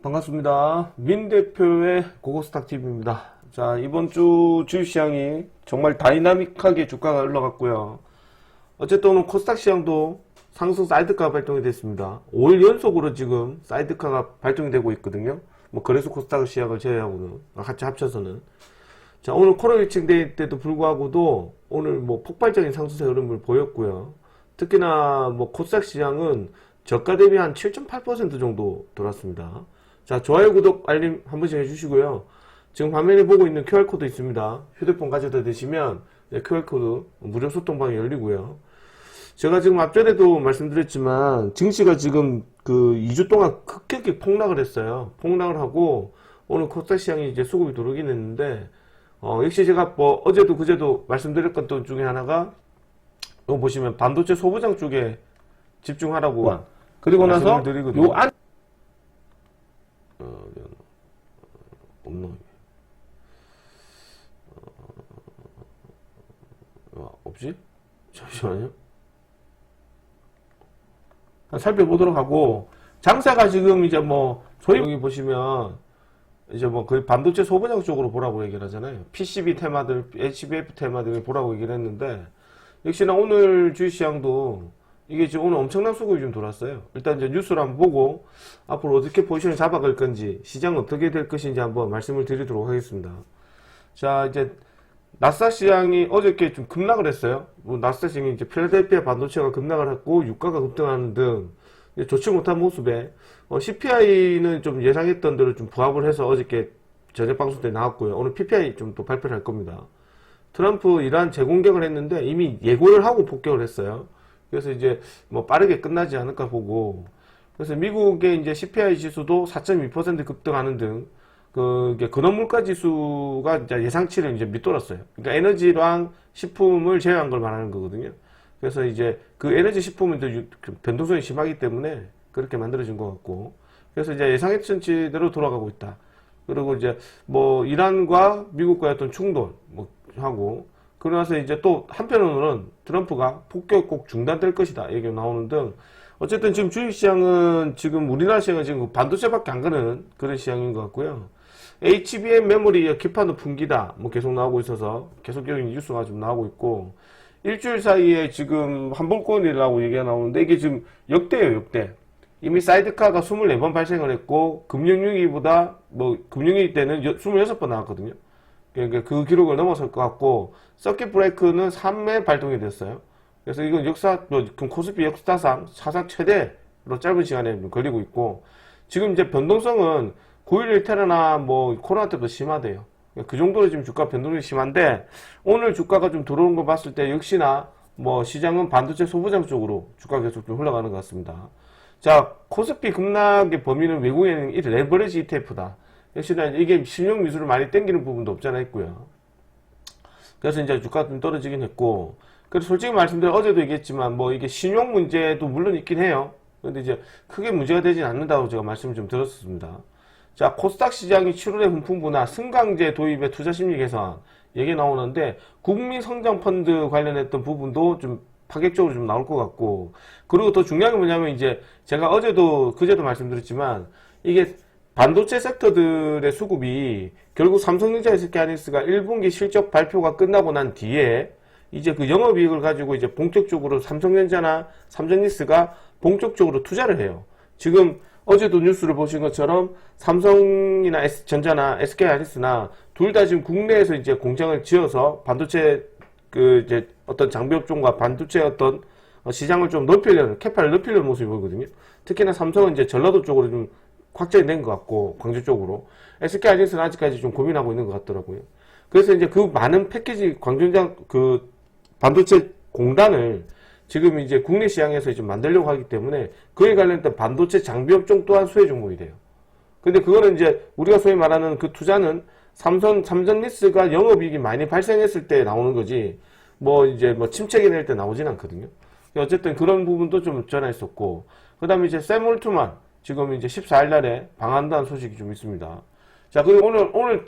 반갑습니다. 민 대표의 고고스탁TV입니다. 자, 이번 주 주식시장이 정말 다이나믹하게 주가가 올라갔고요. 어쨌든 오늘 코스닥 시장도 상승 사이드카가 발동이 됐습니다. 5일 연속으로 지금 사이드카가 발동이 되고 있거든요. 뭐 그래서 코스닥 시장을 제외하고는 같이 합쳐서는. 자, 오늘 코로나19 데이 때도 불구하고도 오늘 뭐 폭발적인 상승세 흐름을 보였고요. 특히나 뭐 코스닥 시장은 저가 대비 한 7.8% 정도 돌았습니다. 자, 좋아요, 구독, 알림 한 번씩 해주시고요. 지금 화면에 보고 있는 QR코드 있습니다. 휴대폰 가져다 대시면 QR코드 무료 소통방이 열리고요. 제가 지금 앞전에도 말씀드렸지만 증시가 지금 그 2주 동안 급격히 폭락을 했어요. 폭락을 하고 오늘 코스닥 시장이 이제 수급이 들어오긴 했는데 역시 제가 뭐 어제도 그제도 말씀드렸던 것 중에 하나가 이거 보시면 반도체 소부장 쪽에 집중하라고 그리고 나서 요 안 없나? 없지? 잠시만요. 살펴보도록 하고, 장사가 지금 이제 뭐, 소위 여기 보시면, 이제 뭐, 거의 반도체 소부장 쪽으로 보라고 얘기를 하잖아요. PCB 테마들, HBF 테마들 보라고 얘기를 했는데, 역시나 오늘 주식시장도 이게 지금 오늘 엄청난 수급이 좀 돌았어요. 일단 이제 뉴스를 한번 보고 앞으로 어떻게 포지션을 잡아갈 건지 시장은 어떻게 될 것인지 한번 말씀을 드리도록 하겠습니다. 자, 이제 나스닥 시장이 어저께 좀 급락을 했어요. 뭐 나스닥 시장이 이제 필라델피아 반도체가 급락을 했고 유가가 급등하는 등 좋지 못한 모습에 CPI는 좀 예상했던 대로 좀 부합을 해서 어저께 저녁 방송 때 나왔고요. 오늘 PPI 좀 또 발표를 할 겁니다. 트럼프 이란 재공격을 했는데 이미 예고를 하고 폭격을 했어요. 그래서 이제 뭐 빠르게 끝나지 않을까 보고, 그래서 미국의 이제 CPI 지수도 4.2% 급등하는 등 근원물가 지수가 이제 예상치를 이제 밑돌았어요. 그러니까 에너지랑 식품을 제외한 걸 말하는 거거든요. 그래서 이제 그 에너지 식품은 또 변동성이 심하기 때문에 그렇게 만들어진 것 같고, 그래서 이제 예상했던 치대로 돌아가고 있다. 그리고 이제 뭐 이란과 미국과의 어떤 충돌 뭐 하고, 그러고 나서 이제 또 한편으로는 트럼프가 폭격 꼭 중단될 것이다 얘기가 나오는 등 어쨌든 지금 주식시장은 지금 우리나라 시장은 지금 반도체밖에 안 가는 그런 시장인 것 같고요. HBM 메모리의 기판도 풍기다 뭐 계속 나오고 있어서 계속적인 뉴스가 좀 나오고 있고, 일주일 사이에 지금 한볼권이라고 얘기가 나오는데 이게 지금 역대예요, 역대. 이미 사이드카가 24번 발생을 했고 금융위기보다 뭐 금융위기 때는 26번 나왔거든요. 그러니까 그 기록을 넘어설 것 같고, 서킷 브레이크는 3회 발동이 됐어요. 그래서 이건 코스피 역사상 사상 최대로 짧은 시간에 걸리고 있고, 지금 이제 변동성은 9.11 테러나 뭐 코로나 때도 심하대요. 그 정도로 지금 주가 변동이 심한데, 오늘 주가가 좀 들어온 거 봤을 때 역시나 뭐 시장은 반도체 소부장 쪽으로 주가가 계속 좀 흘러가는 것 같습니다. 자, 코스피 급락의 범위는 외국에는 이 레버리지 ETF다. 역시나 이게 신용 미수를 많이 땡기는 부분도 없잖아 있고요. 그래서 이제 주가가 좀 떨어지긴 했고, 그래서 솔직히 말씀드려 어제도 얘기했지만 뭐 이게 신용 문제도 물론 있긴 해요. 근데 이제 크게 문제가 되진 않는다고 제가 말씀을 좀 드렸습니다. 자, 코스닥 시장이 7월에 훈풍부나 승강제 도입의 투자 심리 개선 얘기 나오는데, 국민성장펀드 관련했던 부분도 좀 파격적으로 좀 나올 것 같고, 그리고 더 중요한 게 뭐냐면 이제 제가 어제도 그제도 말씀드렸지만 이게 반도체 섹터들의 수급이 결국 삼성전자, SK하이닉스가 1분기 실적 발표가 끝나고 난 뒤에 이제 그 영업이익을 가지고 이제 본격적으로 삼성전자나 삼성전자가 본격적으로 투자를 해요. 지금 어제도 뉴스를 보신 것처럼 삼성이나 전자나 SK하이닉스나 둘 다 지금 국내에서 이제 공장을 지어서 반도체 이제 어떤 장비 업종과 반도체 어떤 시장을 좀 넓히려는, 캐파를 넓히려는 모습이 보이거든요. 특히나 삼성은 이제 전라도 쪽으로 좀 확정이 된 것 같고, 광주 쪽으로. SK하이닉스는 아직까지 좀 고민하고 있는 것 같더라고요. 그래서 이제 그 많은 패키지, 광주장, 반도체 공단을 지금 이제 국내 시장에서 좀 만들려고 하기 때문에 그에 관련된 반도체 장비 업종 또한 수혜 종목이 돼요. 근데 그거는 이제 우리가 소위 말하는 그 투자는 삼성리스가 영업이익이 많이 발생했을 때 나오는 거지, 뭐 이제 뭐 침체기 낼 때 나오진 않거든요. 어쨌든 그런 부분도 좀 전화했었고, 그 다음에 이제 세몰트만 지금 이제 14일 날에 방한다는 소식이 좀 있습니다. 자, 그리고 오늘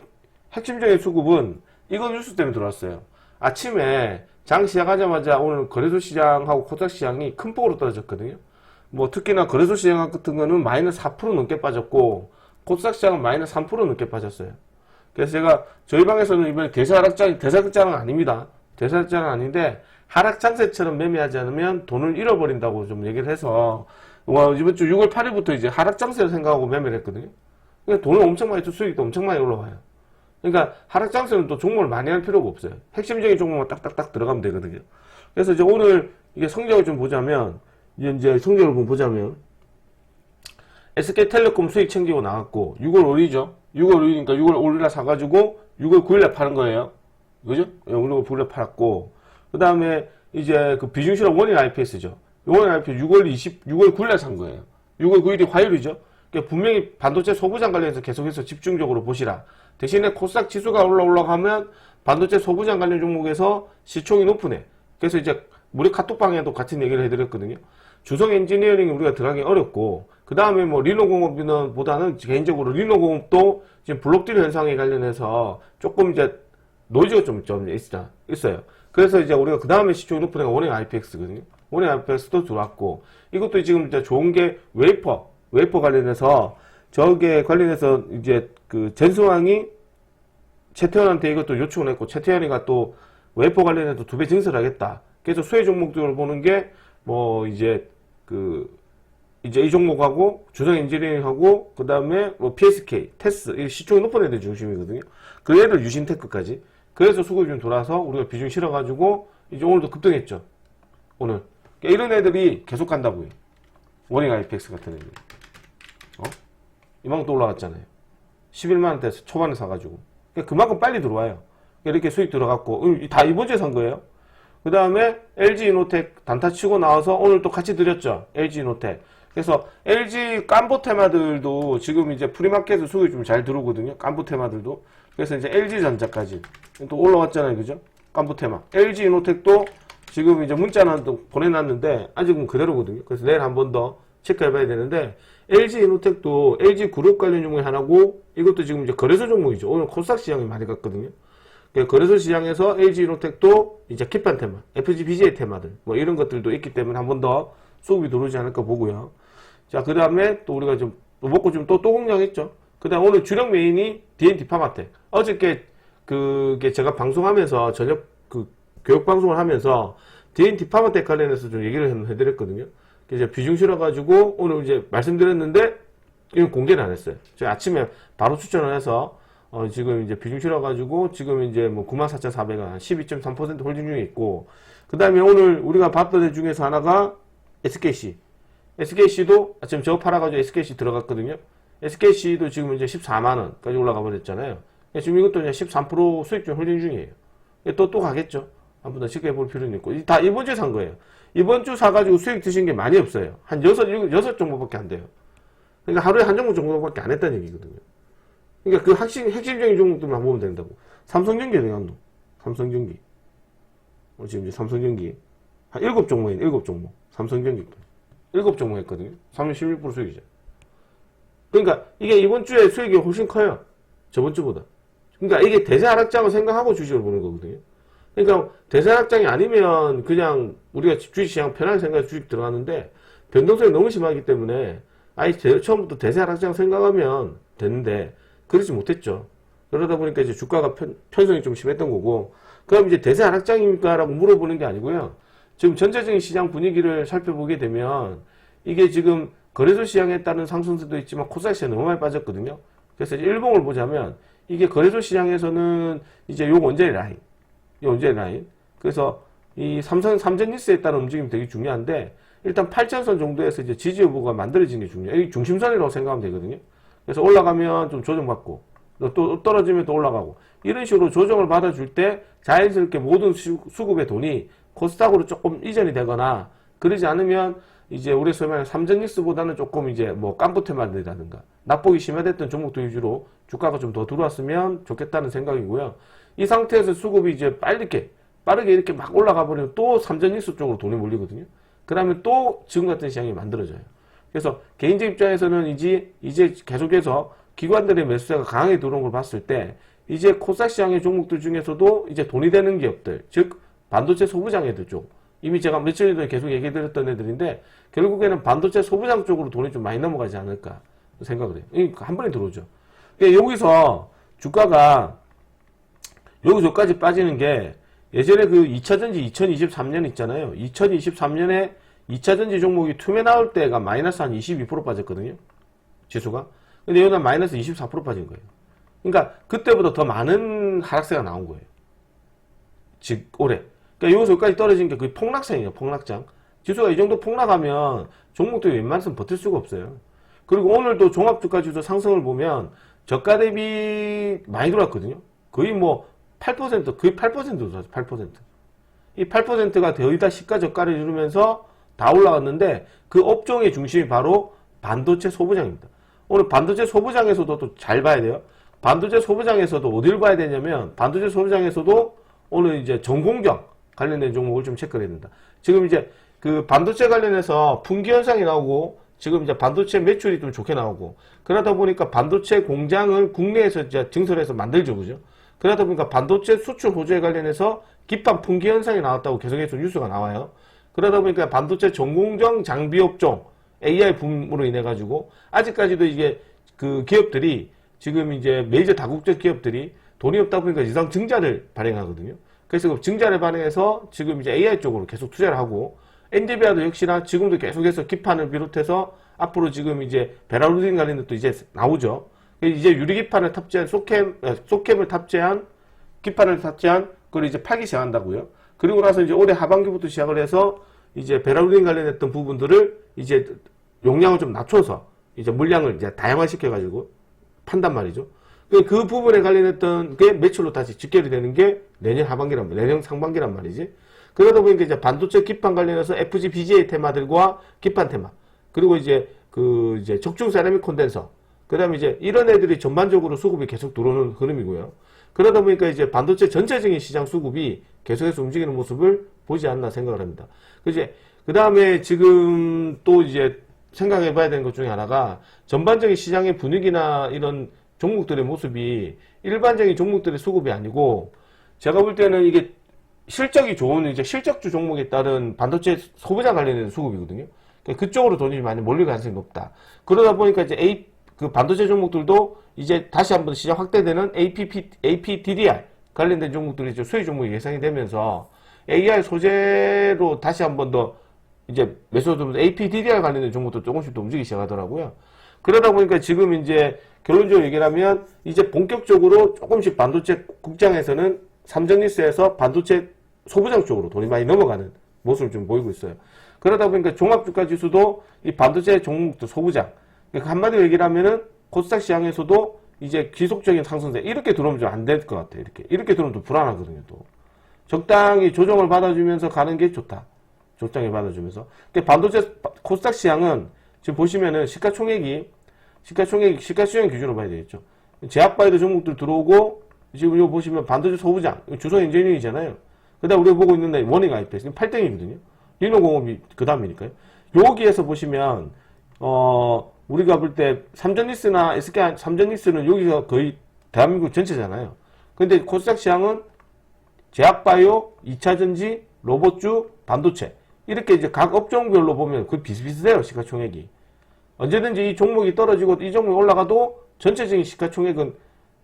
핵심적인 수급은 이거 뉴스 때문에 들어왔어요. 아침에 장 시작하자마자 오늘 거래소 시장하고 코스닥 시장이 큰 폭으로 떨어졌거든요. 뭐 특히나 거래소 시장 같은 거는 마이너스 4% 넘게 빠졌고, 코스닥 시장은 마이너스 3% 넘게 빠졌어요. 그래서 제가 저희 방에서는 이번에 대사극장은 아닙니다. 대사극장은 아닌데 하락 장세처럼 매매하지 않으면 돈을 잃어버린다고 좀 얘기를 해서 이번 주 6월 8일부터 이제 하락 장세를 생각하고 매매를 했거든요. 그러니까 돈을 엄청 많이 또 수익도 엄청 많이 올라와요. 그러니까 하락 장세는 또 종목을 많이 할 필요가 없어요. 핵심적인 종목만 딱딱딱 들어가면 되거든요. 그래서 이제 오늘 이게 성적을 좀 보자면 이제 성적을 좀 보자면 SK텔레콤 수익 챙기고 나왔고 6월 5일이죠. 6월 5일이니까 6월 5일날 사가지고 6월 9일날 파는 거예요. 그죠? 6월 9일날 팔았고 그 다음에 이제 그 비중실업 원인 IPS죠. 원인 IPS 6월 9일날 산 거예요. 6월 9일이 화요일이죠. 그러니까 분명히 반도체 소부장 관련해서 계속해서 집중적으로 보시라. 대신에 코스닥 지수가 올라가면 반도체 소부장 관련 종목에서 시총이 높으네. 그래서 이제 우리 카톡방에도 같은 얘기를 해드렸거든요. 주성 엔지니어링이 우리가 들어가기 어렵고 그 다음에 뭐 리노공업은 보다는 개인적으로 리노공업도 지금 블록딜 현상에 관련해서 조금 이제 노이즈가 좀 있어요. 그래서 이제 우리가 그 다음에 시총이 높은 애가 원행 IPX거든요. 원행 IPX도 들어왔고 이것도 지금 이제 좋은 게 웨이퍼 관련해서 저게 관련해서 이제 그 전수왕이 최태원한테 이것도 요청을 했고 최태원이가 또 웨이퍼 관련해서 2배 증설을 하겠다. 그래서 수혜 종목들을 보는 게 뭐 이제 이제 이 종목하고 주성 엔지니어링하고 그 다음에 뭐 PSK, 테스 이 시총이 높은 애들 중심이거든요. 그 애들 유신테크까지. 그래서 수급이 좀 돌아서 우리가 비중 실어가지고 이제 오늘도 급등했죠. 오늘 그러니까 이런 애들이 계속 간다고요. 원행 IPX 같은 애들. 이만큼 또 올라갔잖아요. 11만원대 초반에 사가지고. 그러니까 그만큼 빨리 들어와요. 이렇게 수익 들어갔고 다 이번 주에 산 거예요. 그 다음에 LG이노텍 단타 치고 나와서 오늘 또 같이 드렸죠. LG이노텍. 그래서 LG 깐보 테마들도 지금 이제 프리마켓에서 수익이 좀 잘 들어오거든요. 깐보 테마들도. 그래서 이제 LG전자까지 또 올라왔잖아요. 그죠? 깐보 테마. LG이노텍도 지금 이제 문자는 또 보내놨는데 아직은 그대로거든요. 그래서 내일 한 번 더 체크해봐야 되는데 LG이노텍도 LG그룹 관련 종목이 하나고 이것도 지금 이제 거래소 종목이죠. 오늘 코스닥 시장이 많이 갔거든요. 거래소 시장에서 LG이노텍도 이제 kit판 테마, FGBGA 테마들 뭐 이런 것들도 있기 때문에 한 번 더 수급이 들어오지 않을까 보고요. 자, 그 다음에 또 우리가 좀 먹고 좀 또 공략했죠. 그 다음 오늘 주력 메인이 D&D 파마텍. 어저께 그게 제가 방송하면서 저녁 그 교육 방송을 하면서 D&D 파마텍 관련해서 좀 얘기를 해드렸거든요. 이제 비중 실어가지고 오늘 이제 말씀드렸는데 이건 공개는 안 했어요. 제가 아침에 바로 추천을 해서 지금 이제 비중 실어가지고 지금 이제 뭐 94,400원 12.3% 홀딩 중에 있고 그 다음에 오늘 우리가 봤던 애 중에서 하나가 SKC도 아침 저거 팔아가지고 SKC 들어갔거든요. SKC도 지금 이제 14만원까지 올라가 버렸잖아요. 지금 이것도 이제 13% 수익 중 홀딩 중이에요. 또 가겠죠. 한 번 더 체크해 볼 필요는 있고. 다 이번 주에 산 거예요. 이번 주 사가지고 수익 드신 게 많이 없어요. 한 6 종목밖에 안 돼요. 그러니까 하루에 한 종목 정도밖에 안 했다는 얘기거든요. 그러니까 그 핵심적인 종목들만 보면 된다고. 삼성전기 어디 갔노? 삼성전기. 지금 이제 삼성전기. 한 7종목이네, 7종목. 삼성전기. 7종목 했거든요. 31% 수익이죠. 그러니까 이게 이번 주에 수익이 훨씬 커요. 저번 주보다. 그러니까 이게 대세 하락장을 생각하고 주식을 보는 거거든요. 그러니까 대세 하락장이 아니면 그냥 우리가 주식시장 편하게 생각해서 주식 들어가는데 변동성이 너무 심하기 때문에 아예 처음부터 대세 하락장 생각하면 되는데 그러지 못했죠. 그러다 보니까 이제 주가가 편성이 좀 심했던 거고, 그럼 이제 대세 하락장입니까? 라고 물어보는 게 아니고요. 지금 전체적인 시장 분위기를 살펴보게 되면, 이게 지금 거래소 시장에 따른 상승세도 있지만 코스닥 시장이 너무 많이 빠졌거든요. 그래서 이제 일봉을 보자면, 이게 거래소 시장에서는 이제 요 원자리 라인. 그래서 이 삼전니스에 따른 움직임이 되게 중요한데, 일단 8,000선 정도에서 이제 지지 여부가 만들어지는 게 중요해요. 이게 중심선이라고 생각하면 되거든요. 그래서 올라가면 좀 조정받고 또 떨어지면 또 올라가고 이런 식으로 조정을 받아줄 때 자연스럽게 모든 수급의 돈이 코스닥으로 조금 이전이 되거나 그러지 않으면 이제 우리 소위 말하는 삼전닉스보다는 조금 이제 뭐 깜부테마들이라든가 낙폭이 심화됐던 종목들 위주로 주가가 좀 더 들어왔으면 좋겠다는 생각이고요. 이 상태에서 수급이 이제 빠르게 이렇게 막 올라가 버리면 또 삼전닉스 쪽으로 돈이 몰리거든요. 그러면 또 지금 같은 시장이 만들어져요. 그래서 개인적 입장에서는 이제 계속해서 기관들의 매수세가 강하게 들어온 걸 봤을 때 이제 코스닥 시장의 종목들 중에서도 이제 돈이 되는 기업들, 즉 반도체 소부장 애들 쪽, 이미 제가 며칠 전에 계속 얘기해드렸던 애들인데 결국에는 반도체 소부장 쪽으로 돈이 좀 많이 넘어가지 않을까. 생각을 해요. 한 번에 들어오죠. 그러니까 여기서 주가가 여기서까지 빠지는 게 예전에 그 2차전지 2023년 있잖아요. 2023년에 2차전지 종목이 투매 나올 때가 마이너스 한 22% 빠졌거든요. 지수가. 근데 여기는 마이너스 24% 빠진 거예요. 그러니까 그때보다 더 많은 하락세가 나온 거예요. 즉 올해. 그러니까 여기서까지 떨어진 게 거의 폭락상이에요. 폭락장. 지수가 이 정도 폭락하면 종목들이 웬만해서는 버틸 수가 없어요. 그리고 오늘도 종합주가지수 상승을 보면 저가 대비 많이 들어왔거든요. 거의 뭐 8%, 거의 8% 들어왔어요. 8%. 이 8%가 거의 다 시가 저가를 이루면서 다 올라갔는데 그 업종의 중심이 바로 반도체 소부장입니다. 오늘 반도체 소부장에서도 또 잘 봐야 돼요. 반도체 소부장에서도 어디를 봐야 되냐면 반도체 소부장에서도 오늘 이제 전공정 관련된 종목을 좀 체크를 해야 된다. 지금 이제 그 반도체 관련해서 분기 현상이 나오고 지금 이제 반도체 매출이 좀 좋게 나오고 그러다 보니까 반도체 공장을 국내에서 이제 증설해서 만들죠. 그죠? 그러다 보니까 반도체 수출 호조에 관련해서 기판 분기 현상이 나왔다고 계속해서 뉴스가 나와요. 그러다 보니까 반도체 전공정 장비 업종 AI 붐으로 인해 가지고 아직까지도 이게 그 기업들이 지금 이제 메이저 다국적 기업들이 돈이 없다 보니까 이상 증자를 발행하거든요. 그래서 그 증자를 발행해서 지금 이제 AI 쪽으로 계속 투자를 하고 엔비디아도 역시나 지금도 계속해서 기판을 비롯해서 앞으로 지금 이제 베라루딘 관련 것도 이제 나오죠. 이제 유리기판을 탑재한 소캠을 탑재한 기판을 탑재한 그걸 이제 팔기 시작한다고요. 그리고 나서 이제 올해 하반기부터 시작을 해서 이제 베라루딘 관련했던 부분들을 이제 용량을 좀 낮춰서 이제 물량을 이제 다양화시켜 가지고 판단 말이죠. 그 부분에 관련했던 게 매출로 다시 직결이 되는 게 내년 하반기란 말이에요. 내년 상반기란 말이지. 그러다 보니까 이제 반도체 기판 관련해서 FPGA 테마들과 기판 테마, 그리고 이제 그 이제 적중 세라믹 콘덴서, 그 다음에 이제 이런 애들이 전반적으로 수급이 계속 들어오는 흐름이고요. 그러다 보니까 이제 반도체 전체적인 시장 수급이 계속해서 움직이는 모습을 보지 않나 생각을 합니다. 그 다음에 지금 또 이제 생각해 봐야 되는 것 중에 하나가 전반적인 시장의 분위기나 이런 종목들의 모습이 일반적인 종목들의 수급이 아니고 제가 볼 때는 이게 실적이 좋은 이제 실적주 종목에 따른 반도체 소비자 관련된 수급이거든요. 그러니까 그쪽으로 돈이 많이 몰릴 가능성이 높다. 그러다 보니까 이제 그 반도체 종목들도 이제 다시 한번 시장 확대되는 APDDR 관련된 종목들이 이제 수혜 종목이 예상이 되면서 AI 소재로 다시 한번 더 이제 매수가 들면서 APDDR 관련된 종목도 조금씩 더 움직이기 시작하더라고요. 그러다 보니까 지금 이제 결론적으로 얘기를 하면 이제 본격적으로 조금씩 반도체 국장에서는 삼성리스에서 반도체 소부장 쪽으로 돈이 많이 넘어가는 모습을 좀 보이고 있어요. 그러다 보니까 종합주가 지수도 이 반도체 종목도 소부장. 그러니까 한마디로 얘기를 하면은 코스닥 시장에서도 이제 기속적인 상승세 이렇게 들어오면 좀 안 될 것 같아요. 이렇게 들어오면 또 불안하거든요. 또 적당히 조정을 받아주면서 가는 게 좋다. 적당히 받아주면서. 근데 반도체 코스닥 시장은 지금 보시면은 시가총액 기준으로 봐야 되겠죠. 제약바이오 종목들 들어오고 지금 이거 보시면 반도체 소부장 주성 엔지니어링이잖아요. 그다음 우리가 보고 있는 데 원익 아이패스 지금 8등이거든요. 리노공업이 그 다음이니까요. 여기에서 보시면 우리가 볼 때 삼성리스나 SK 삼성리스는 여기가 거의 대한민국 전체잖아요. 근데 코스닥 시장은 제약바이오, 2차전지, 로봇주, 반도체 이렇게 이제 각 업종별로 보면 거의 비슷비슷해요. 시가총액이. 언제든지 이 종목이 떨어지고 이 종목이 올라가도 전체적인 시가총액은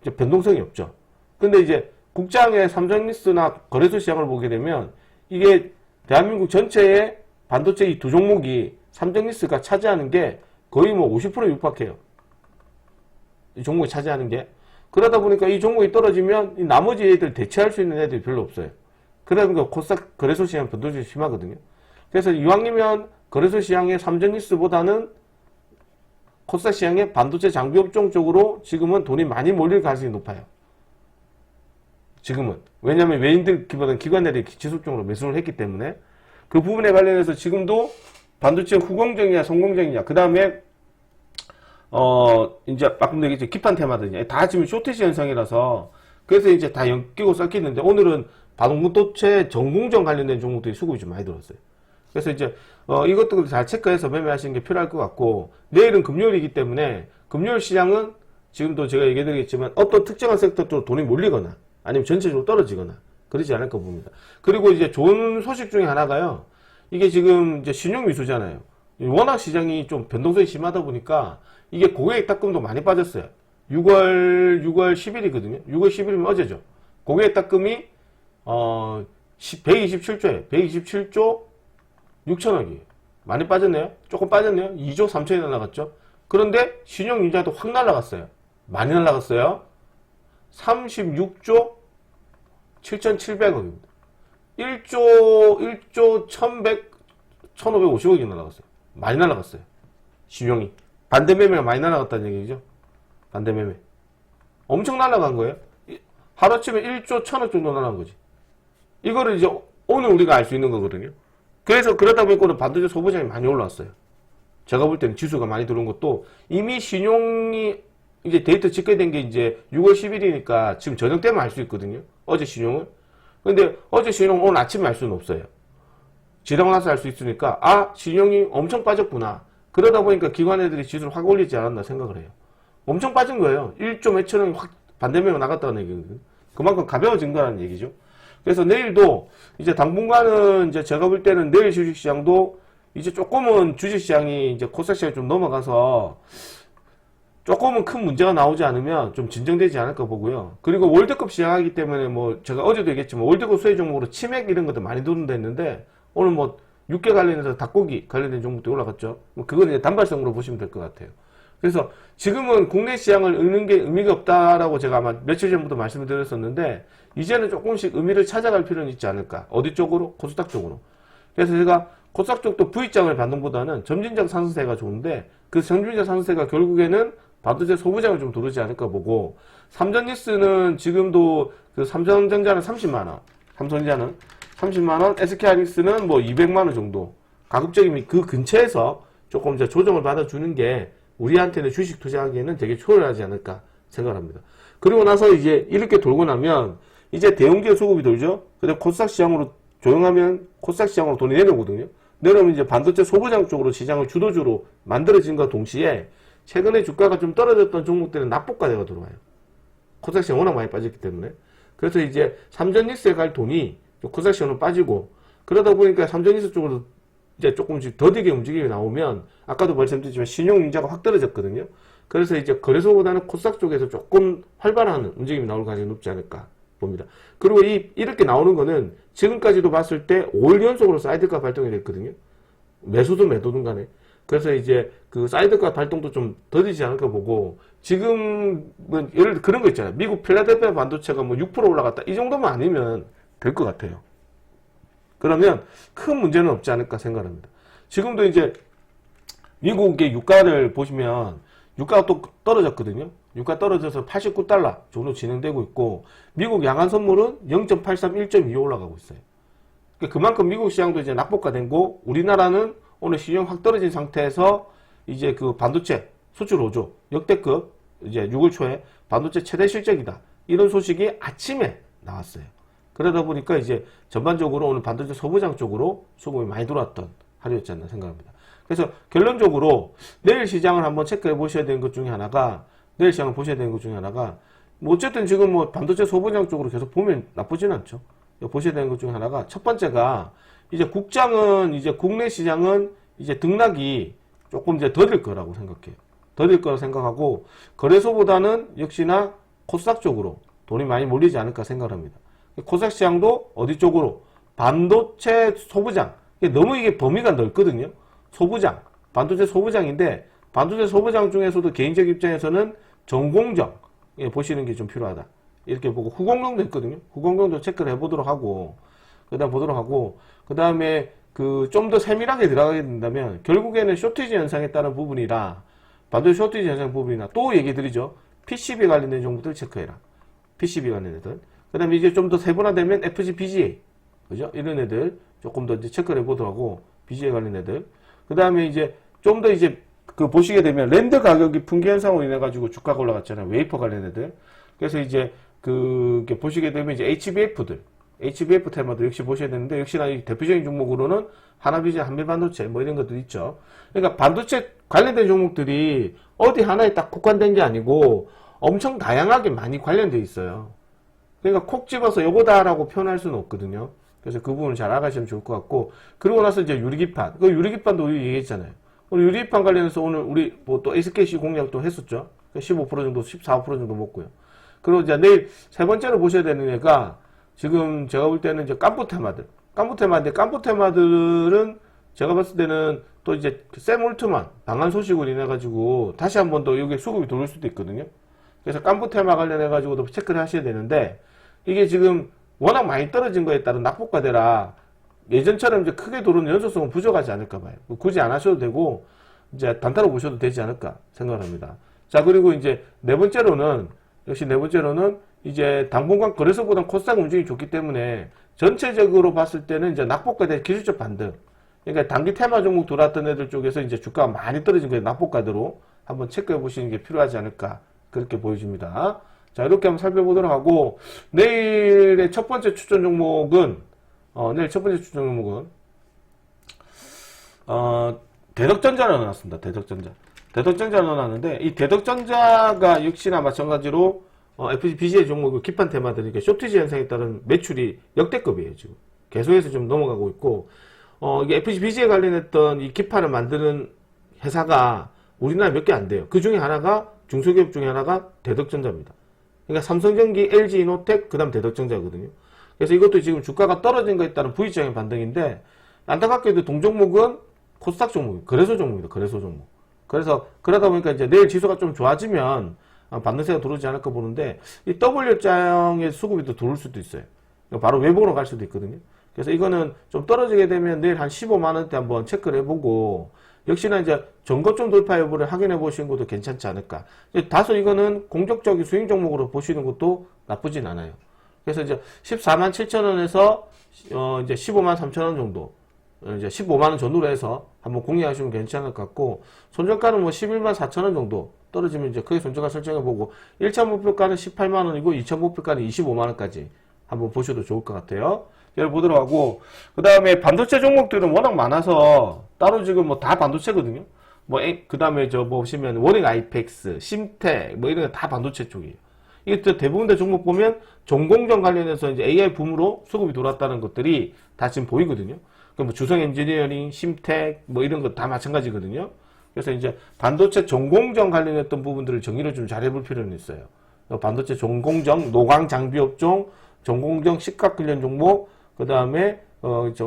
이제 변동성이 없죠. 근데 이제 국장의 삼성리스나 거래소 시장을 보게 되면 이게 대한민국 전체의 반도체 이 두 종목이 삼성리스가 차지하는 게 거의 뭐 50%에 육박해요. 이 종목이 차지하는 게. 그러다 보니까 이 종목이 떨어지면 이 나머지 애들 대체할 수 있는 애들이 별로 없어요. 그러다 보니까 코스닥 거래소 시장 변동성이 심하거든요. 그래서 이왕이면 거래소 시장의 삼성리스보다는 코스닥 시장의 반도체 장비 업종 쪽으로 지금은 돈이 많이 몰릴 가능성이 높아요. 지금은. 왜냐하면 외인들보다는 기관들이 지속적으로 매수를 했기 때문에 그 부분에 관련해서 지금도 반도체 후공정이냐 성공정이냐 그 다음에 이제 아까 얘기했죠. 기판 테마들이냐 다 지금 쇼티지 현상이라서 그래서 이제 다 엮이고 섞이는데 오늘은 반도체 전공정 관련된 종목들이 수급이 좀 많이 들었어요. 그래서 이제 이것도 잘 체크해서 매매하시는 게 필요할 것 같고 내일은 금요일이기 때문에 금요일 시장은 지금도 제가 얘기해드리겠지만 어떤 특정한 섹터로 돈이 몰리거나 아니면 전체적으로 떨어지거나 그러지 않을까 봅니다. 그리고 이제 좋은 소식 중에 하나가요. 이게 지금 이제 신용미수잖아요. 워낙 시장이 좀 변동성이 심하다 보니까 이게 고객 딱금도 많이 빠졌어요. 6월 10일이거든요. 6월 10일이면 어제죠. 고객 딱금이 127조예요. 127조 6천억이에요. 많이 빠졌네요. 조금 빠졌네요. 2조 3천이 날라갔죠. 그런데 신용융자도 확 날라갔어요. 많이 날라갔어요. 36조 7,700억입니다. 1조 1,550억이 날라갔어요. 많이 날라갔어요. 신용이. 반대매매가 많이 날라갔다는 얘기죠. 반대매매. 엄청 날라간 거예요. 하루아침에 1조 1,000억 정도 날라간 거지. 이거를 이제 오늘 우리가 알 수 있는 거거든요. 그래서 그러다 보니까 반도체 소비량이 많이 올라왔어요. 제가 볼 때는 지수가 많이 들어온 것도 이미 신용이 이제 데이터 집계된 게 이제 6월 10일이니까 지금 저녁 때만 알 수 있거든요. 어제 신용은. 근데 어제 신용 오늘 아침에 알 수는 없어요. 지나고 나서 알 수 있으니까 신용이 엄청 빠졌구나. 그러다 보니까 기관 애들이 지수를 확 올리지 않았나 생각을 해요. 엄청 빠진 거예요. 1조 몇 천억이 확 반대매가 나갔다는 얘기거든요. 그만큼 가벼워진 거라는 얘기죠. 그래서 내일도 이제 당분간은 이제 제가 볼 때는 내일 주식시장도 이제 조금은 주식시장이 이제 코스닥시장이 좀 넘어가서 조금은 큰 문제가 나오지 않으면 좀 진정되지 않을까 보고요. 그리고 월드컵 시작하기 때문에 뭐 제가 어제도 얘기했지만 월드컵 수혜 종목으로 치맥 이런 것도 많이 도는다 했는데 오늘 뭐 육개 관련해서 닭고기 관련된 종목도 올라갔죠. 뭐 그건 이제 단발성으로 보시면 될 것 같아요. 그래서 지금은 국내 시장을 읽는 게 의미가 없다라고 제가 아마 며칠 전부터 말씀을 드렸었는데 이제는 조금씩 의미를 찾아갈 필요는 있지 않을까. 어디 쪽으로? 코스닥 쪽으로. 그래서 제가 코스닥 쪽도 V장을 반등보다는 점진적 상승세가 좋은데 그 점진적 상승세가 결국에는 반도체 소부장을 좀 도르지 않을까 보고 삼성니스는 지금도 그 삼성전자는 30만원, 삼성전자는 30만원, SK하이닉스는 뭐 200만원 정도 가급적이면 그 근처에서 조금 이제 조정을 받아주는 게 우리한테는 주식 투자하기에는 되게 초월하지 않을까 생각합니다. 그리고 나서 이제 이렇게 돌고 나면 이제 대형기업 수급이 돌죠. 근데 코스닥 시장으로 조용하면 코스닥 시장으로 돈이 내려오거든요. 내려오면 이제 반도체 소부장 쪽으로 시장을 주도주로 만들어진과 동시에 최근에 주가가 좀 떨어졌던 종목들은 납폭과대가 들어와요. 코스닥 시장 워낙 많이 빠졌기 때문에. 그래서 이제 삼전니스에 갈 돈이 코스닥 시장으로 빠지고 그러다 보니까 삼전니스 쪽으로 이제 조금씩 더디게 움직임이 나오면 아까도 말씀드렸지만 신용융자가 확 떨어졌거든요. 그래서 이제 거래소보다는 코스닥 쪽에서 조금 활발한 움직임이 나올 가능성이 높지 않을까 봅니다. 그리고 이렇게 나오는 거는 지금까지도 봤을 때 5일 연속으로 사이드카 발동이 됐거든요. 매수든 매도든 간에. 그래서 이제 그 사이드카 발동도 좀 더디지 않을까 보고 지금 뭐 예를 들어 그런 거 있잖아요. 미국 필라델피아 반도체가 뭐 6% 올라갔다. 이 정도만 아니면 될 것 같아요. 그러면 큰 문제는 없지 않을까 생각합니다. 지금도 이제 미국의 유가를 보시면 유가가 또 떨어졌거든요. 유가 떨어져서 89달러 정도 진행되고 있고 미국 양안 선물은 0.83, 1.25 올라가고 있어요. 그만큼 미국 시장도 이제 낙폭화된 거 우리나라는 오늘 시장 확 떨어진 상태에서 이제 그 반도체 수출 5조 역대급 이제 6월 초에 반도체 최대 실적이다. 이런 소식이 아침에 나왔어요. 그러다 보니까 이제 전반적으로 오늘 반도체 소부장 쪽으로 수급이 많이 들어왔던 하루였지 않나 생각합니다. 그래서 결론적으로 내일 시장을 한번 체크해 보셔야 되는 것 중에 하나가 내일 시장을 보셔야 되는 것 중에 하나가 뭐 어쨌든 지금 뭐 반도체 소부장 쪽으로 계속 보면 나쁘진 않죠. 보셔야 되는 것 중에 하나가 첫 번째가 이제 국장은 이제 국내 시장은 이제 등락이 조금 이제 더딜 거라고 생각해요. 더딜 거라고 생각하고 거래소보다는 역시나 코스닥 쪽으로 돈이 많이 몰리지 않을까 생각합니다. 코스닥 시장도 어디 쪽으로? 반도체 소부장. 너무 이게 범위가 넓거든요. 소부장. 반도체 소부장인데 반도체 소부장 중에서도 개인적 입장에서는 전공정 보시는 게 좀 필요하다. 이렇게 보고 후공정도 있거든요. 후공정도 체크를 해보도록 하고 그 다음에 그 좀 더 세밀하게 들어가게 된다면 결국에는 쇼티지 현상에 따른 부분이라 반도체 쇼티지 현상 부분이나 또 얘기 드리죠. PCB 관련된 종목들 체크해라. PCB 관련 애들. 그 다음에 이제 좀 더 세분화되면 FG, BGA. 그죠? 이런 애들 조금 더 이제 체크를 해보도록 하고, BGA 관련 애들. 그 다음에 이제 좀 더 이제 그 보시게 되면 랜드 가격이 풍기 현상으로 인해가지고 주가가 올라갔잖아요. 웨이퍼 관련 애들. 그래서 이제 그 보시게 되면 이제 HBF들. HBF 테마도 역시 보셔야 되는데, 역시나 이 대표적인 종목으로는 하나비전, 한미반도체 뭐 이런 것도 있죠. 그러니까 반도체 관련된 종목들이 어디 하나에 딱 국한된 게 아니고 엄청 다양하게 많이 관련돼 있어요. 그러니까 콕 집어서 요거다라고 표현할 수는 없거든요. 그래서 그 부분을 잘 알아가시면 좋을 것 같고, 그러고 나서 이제 유리기판. 그 유리기판도 우리 얘기했잖아요. 우리 유리판 관련해서 오늘 우리 뭐 또 SKC 공략도 했었죠. 15% 정도, 14% 정도 먹고요. 그리고 이제 내일 세 번째로 보셔야 되는 애가 지금 제가 볼 때는 이제 깐부 테마들은 제가 봤을 때는 또 이제 샘 올트만 방한 소식으로 인해 가지고 다시 한 번 더 여기 수급이 들어올 수도 있거든요. 그래서 깐부 테마 관련해 가지고도 체크를 하셔야 되는데 이게 지금 워낙 많이 떨어진 거에 따른 낙폭과대라 예전처럼 이제 크게 도는 연속성은 부족하지 않을까 봐요. 굳이 안 하셔도 되고 이제 단타로 보셔도 되지 않을까 생각합니다. 자, 그리고 이제 네 번째로는 이제 당분간 거래소보다는 코스닥 움직임이 좋기 때문에 전체적으로 봤을 때는 이제 낙폭과대 기술적 반등. 그러니까 단기 테마 종목 들어왔던 애들 쪽에서 이제 주가가 많이 떨어진 거예요. 낙폭과대로 한번 체크해 보시는 게 필요하지 않을까 그렇게 보여집니다. 자, 이렇게 한번 살펴보도록 하고 내일의 첫 번째 추천 종목은 대덕전자를 넣어놨습니다. 대덕전자를 넣어놨는데 이 대덕전자가 역시나 마찬가지로 FBGA 종목 기판 테마들이니까 쇼티지 현상에 따른 매출이 역대급이에요. 지금 계속해서 좀 넘어가고 있고 이게 FBGA 관련했던 이 기판을 만드는 회사가 우리나라에 몇 개 안 돼요. 그 중에 하나가 중소기업 중에 하나가 대덕전자입니다. 그러니까 삼성전기, LG이노텍, 그 다음 대덕전자거든요. 그래서 이것도 지금 주가가 떨어진 거에 따른 V자형의 반등인데 안타깝게도 동종목은 코스닥 종목이에요. 거래소 종목입니다. 거래소 종목. 그래서 그러다 보니까 이제 내일 지수가 좀 좋아지면 반등세가 들어오지 않을까 보는데 이 W자형의 수급이 또 들어올 수도 있어요. 바로 외봉으로 갈 수도 있거든요. 그래서 이거는 좀 떨어지게 되면 내일 한 15만원대 한번 체크를 해보고 역시나 이제 전고점 돌파 여부를 확인해 보시는 것도 괜찮지 않을까. 다소 이거는 공격적인 스윙 종목으로 보시는 것도 나쁘진 않아요. 그래서 이제 14만 7천원에서 이제 15만 3천원 정도, 이제 15만원 전후로 해서 한번 공략하시면 괜찮을 것 같고, 손절가는 뭐 11만 4천원 정도 떨어지면 이제 크게 손절가 설정해보고, 1차 목표가는 18만원이고, 2차 목표가는 25만원까지 한번 보셔도 좋을 것 같아요. 이걸 보도록 하고, 그 다음에 반도체 종목들은 워낙 많아서, 따로 지금 뭐 다 반도체거든요. 그 다음에 보시면, 워링 아이펙스, 심텍, 뭐 이런 거 다 반도체 쪽이에요. 이게 대부분 의 종목 보면, 전공정 관련해서 이제 AI 붐으로 수급이 돌았다는 것들이 다 지금 보이거든요. 뭐 주성 엔지니어링, 심텍, 뭐 이런 거 다 마찬가지거든요. 그래서 이제 반도체 전공정 관련했던 부분들을 정리를 좀 잘 해볼 필요는 있어요. 반도체 전공정, 노광 장비 업종, 전공정 식각 관련 종목, 그 다음에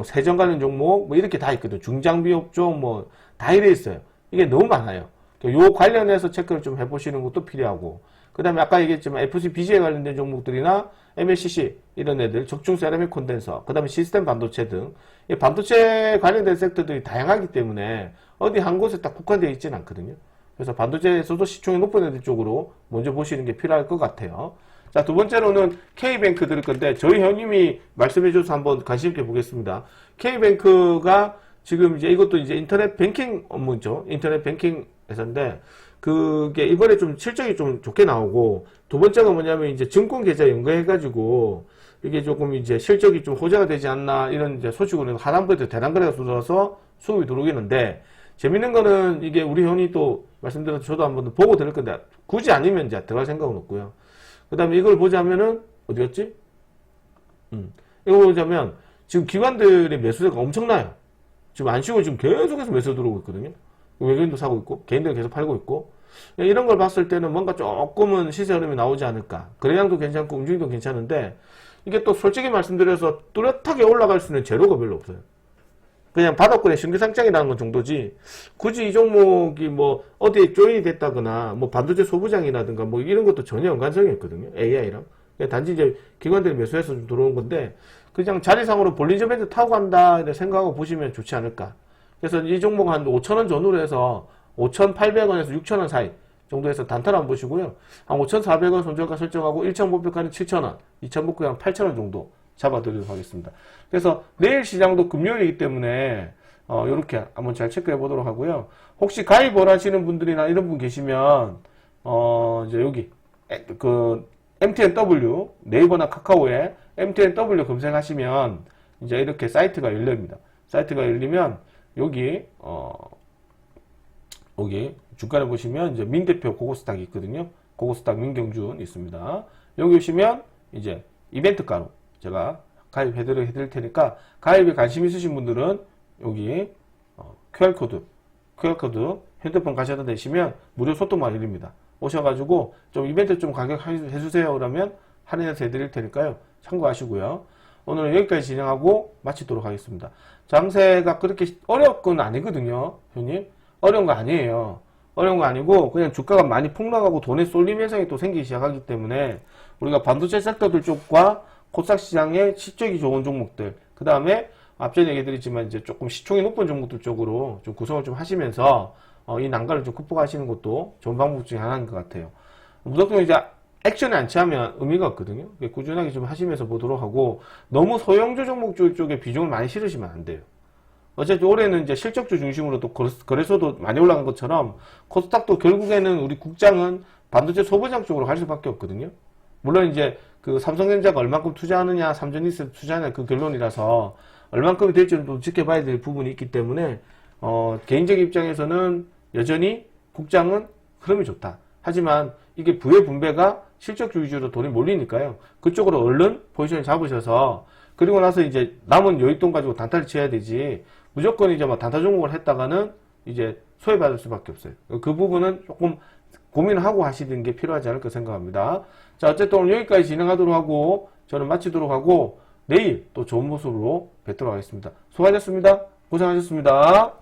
세정 관련 종목, 뭐 이렇게 다 있거든요. 중장비 업종, 뭐 다 이래 있어요. 이게 너무 많아요. 요 관련해서 체크를 좀 해보시는 것도 필요하고, 그 다음에 아까 얘기했지만 FCBGA 관련된 종목들이나 MLCC 이런 애들, 적중 세라믹 콘덴서, 그 다음에 시스템 반도체 등 이 반도체 관련된 섹터들이 다양하기 때문에 어디 한 곳에 딱 국한되어 있지는 않거든요. 그래서 반도체에서도 시총이 높은 애들 쪽으로 먼저 보시는 게 필요할 것 같아요. 자, 두 번째로는 K뱅크 드릴 건데 저희 형님이 말씀해 줘서 한번 관심 있게 보겠습니다. K뱅크가 지금 이제 이것도 이제 인터넷 뱅킹 업무죠. 인터넷 뱅킹 회사인데 그게 이번에 좀 실적이 좀 좋게 나오고, 두 번째가 뭐냐면 이제 증권 계좌 연계해가지고 이게 조금 이제 실적이 좀 호재가 되지 않나 이런 이제 소식으로 하단부에서 대단거래가 들어와서 수급이 들어오겠는데, 재밌는 거는 이게 우리 형이 또 말씀드려서 저도 한번 보고 들을 건데 굳이 아니면 이제 들어갈 생각은 없고요. 그 다음에 이걸 보자면은 어디였지? 이거 보자면 지금 기관들의 매수세가 엄청나요. 지금 안 쉬고 지금 계속해서 매수 들어오고 있거든요. 외국인도 사고 있고 개인들 계속 팔고 있고, 이런 걸 봤을 때는 뭔가 조금은 시세 흐름이 나오지 않을까. 거래량도 괜찮고 움직임도 괜찮은데 이게 또 솔직히 말씀드려서 뚜렷하게 올라갈 수 있는 재료가 별로 없어요. 그냥 바닥권에 신규상장이라는 건 정도지 굳이 이 종목이 뭐 어디에 조인이 됐다거나 뭐 반도체 소부장이라든가 뭐 이런 것도 전혀 연관성이 없거든요. AI랑. 단지 이제 기관들이 매수해서 좀 들어온 건데 그냥 자리상으로 볼린저 밴드 타고 간다 생각하고 보시면 좋지 않을까. 그래서 이 종목 한 5,000원 전후로 해서 5,800원에서 6,000원 사이 정도에서 단타를 한번 보시고요. 한 5,400원 손절가 설정하고 1차 목표가는 7,000원, 2차 목표가는 8,000원 정도 잡아드리도록 하겠습니다. 그래서 내일 시장도 금요일이기 때문에 요렇게 한번 잘 체크해 보도록 하고요. 혹시 가입 원하시는 분들이나 이런 분 계시면 이제 여기 그 MTNW 네이버나 카카오에 MTNW 검색하시면 이제 이렇게 사이트가 열립니다. 사이트가 열리면 여기 중간에 보시면 이제 민대표 고고스탁이 있거든요. 고고스탁 민경준 있습니다. 여기 오시면 이제 이벤트가로 제가 가입해드릴 테니까 가입에 관심 있으신 분들은 여기 QR코드 QR코드 핸드폰 가셔다 대시면 무료 소통 마일입니다. 오셔가지고 좀 이벤트 좀 가격 해주세요. 그러면 할인해서 해드릴 테니까요. 참고하시고요. 오늘은 여기까지 진행하고 마치도록 하겠습니다. 장세가 그렇게 어려운 건 아니거든요. 형님. 어려운 거 아니에요. 어려운 거 아니고 그냥 주가가 많이 폭락하고 돈의 쏠림 현상이 또 생기기 시작하기 때문에 우리가 반도체 섹터들 쪽과 코스닥 시장의 실적이 좋은 종목들, 그 다음에 앞전에 얘기드렸지만 이제 조금 시총이 높은 종목들 쪽으로 좀 구성을 좀 하시면서 이 난관을 좀 극복하시는 것도 좋은 방법 중에 하나인 것 같아요. 무조건 이제 액션에 안 취하면 의미가 없거든요. 꾸준하게 좀 하시면서 보도록 하고 너무 소형주 종목 쪽에 비중을 많이 실으시면 안 돼요. 어쨌든 올해는 이제 실적주 중심으로 또 거래소도 많이 올라간 것처럼 코스닥도 결국에는 우리 국장은 반도체 소부장 쪽으로 갈 수밖에 없거든요. 물론 이제 그 삼성전자가 얼만큼 투자하느냐, 삼전이스 투자하느냐 그 결론이라서 얼만큼이 될지는 또 지켜봐야 될 부분이 있기 때문에 개인적인 입장에서는 여전히 국장은 흐름이 좋다. 하지만 이게 부의 분배가 실적주 위주로 돈이 몰리니까요. 그쪽으로 얼른 포지션을 잡으셔서 그리고 나서 이제 남은 여윳돈 가지고 단타를 쳐야 되지 무조건 이제 뭐 단타 종목을 했다가는 이제 소외받을 수밖에 없어요. 그 부분은 조금 고민을 하고 하시는 게 필요하지 않을까 생각합니다. 자, 어쨌든 오늘 여기까지 진행하도록 하고 저는 마치도록 하고 내일 또 좋은 모습으로 뵙도록 하겠습니다. 수고하셨습니다. 고생하셨습니다.